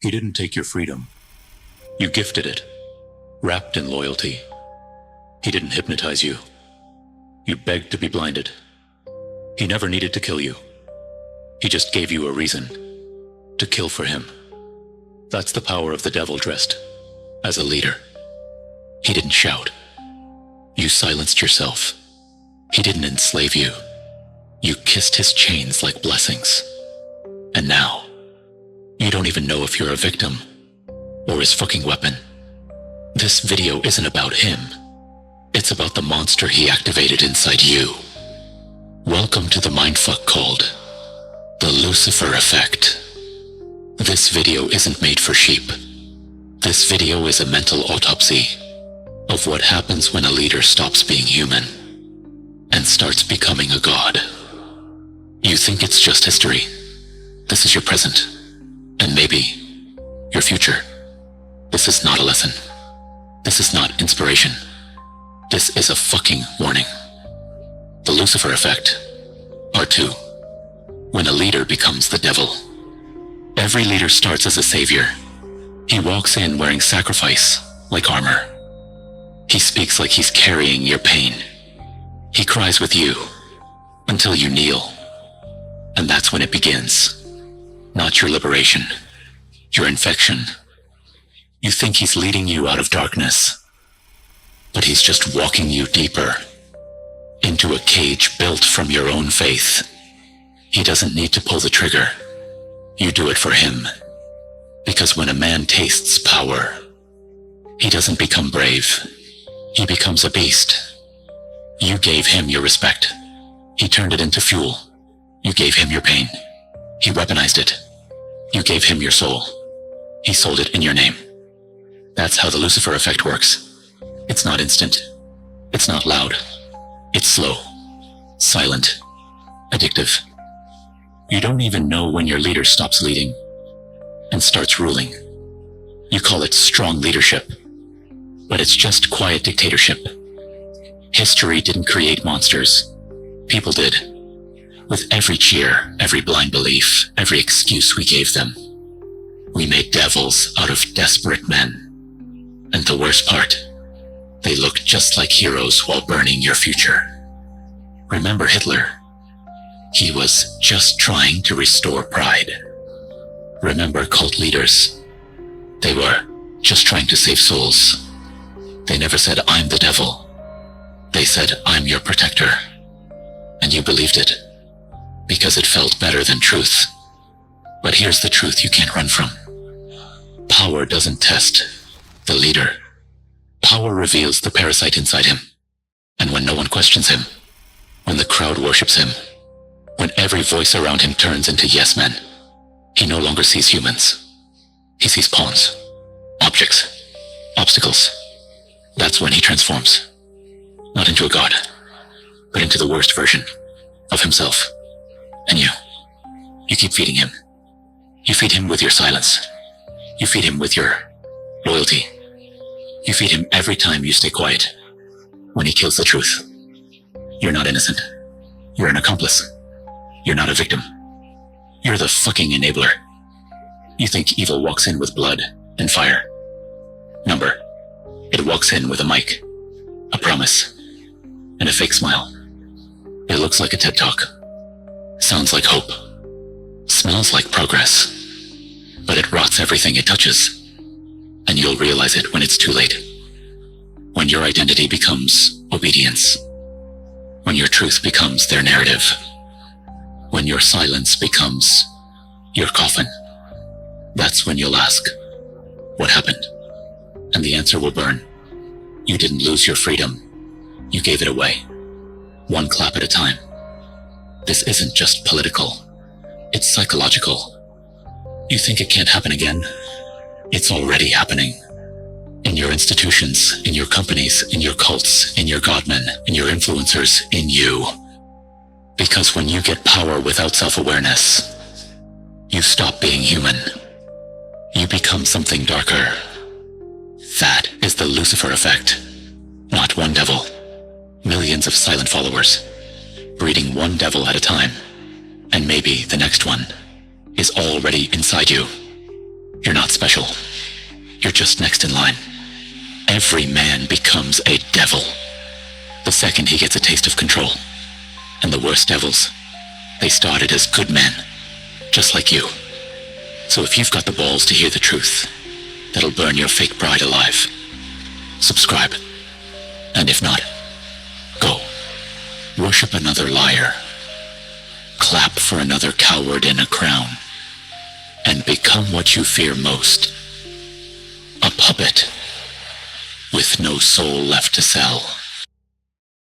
He didn't take your freedom. You gifted it, wrapped in loyalty. He didn't hypnotize you. You begged to be blinded. He never needed to kill you. He just gave you a reason to kill for him. That's the power of the devil dressed as a leader. He didn't shout. You silenced yourself. He didn't enslave you. You kissed his chains like blessings. And now, you don't even know if you're a victim or his fucking weapon. This video isn't about him. It's about the monster he activated inside you. Welcome to the mindfuck called the Lucifer effect. This video isn't made for sheep. This video is a mental autopsy of what happens when a leader stops being human and starts becoming a god. You think it's just history. This is your present, and maybe your future. This is not a lesson. This is not inspiration. This is a fucking warning. The Lucifer effect, Part 2. When a leader becomes the devil. Every leader starts as a savior. He walks in wearing sacrifice, like armor. He speaks like he's carrying your pain. He cries with you, until you kneel. And that's when it begins. Not your liberation, your infection. You think he's leading you out of darkness, but he's just walking you deeper into a cage built from your own faith. He doesn't need to pull the trigger. You do it for him. Because when a man tastes power, he doesn't become brave. He becomes a beast. You gave him your respect. He turned it into fuel. You gave him your pain. He weaponized it. You gave him your soul. He sold it in your name. That's how the Lucifer effect works. It's not instant. It's not loud. It's slow, silent, addictive. You don't even know when your leader stops leading and starts ruling. You call it strong leadership, but it's just quiet dictatorship. History didn't create monsters. People did. With every cheer, every blind belief, every excuse we gave them, we made devils out of desperate men. And the worst part, they looked just like heroes while burning your future. Remember Hitler? He was just trying to restore pride. Remember cult leaders? They were just trying to save souls. They never said, "I'm the devil." They said, "I'm your protector." And you believed it, because it felt better than truth. But here's the truth you can't run from. Power doesn't test the leader. Power reveals the parasite inside him. And when no one questions him, when the crowd worships him, when every voice around him turns into yes men, he no longer sees humans. He sees pawns, objects, obstacles. That's when he transforms. Not into a god, but into the worst version of himself. And you keep feeding him. You feed him with your silence. You feed him with your loyalty. You feed him every time you stay quiet. When he kills the truth, you're not innocent. You're an accomplice. You're not a victim. You're the fucking enabler. You think evil walks in with blood and fire. Number, it walks in with a mic, a promise, and a fake smile. It looks like a TED Talk. Sounds like hope. Smells like progress. But it rots everything it touches. And you'll realize it when it's too late. When your identity becomes obedience. When your truth becomes their narrative. When your silence becomes your coffin. That's when you'll ask, what happened? And the answer will burn. You didn't lose your freedom. You gave it away. One clap at a time. This isn't just political. It's psychological. You think it can't happen again? It's already happening. In your institutions, in your companies, in your cults, in your godmen, in your influencers, in you. Because when you get power without self-awareness, you stop being human. You become something darker. That is the Lucifer effect. Not one devil. Millions of silent followers, breeding one devil at a time. And maybe the next one is already inside you. You're not special. You're just next in line. Every man becomes a devil the second he gets a taste of control. And the worst devils, they started as good men, just like you. So if you've got the balls to hear the truth, that'll burn your fake pride alive, subscribe. And if not, go. Worship another liar. Clap for another coward in a crown. And become what you fear most. A puppet with no soul left to sell.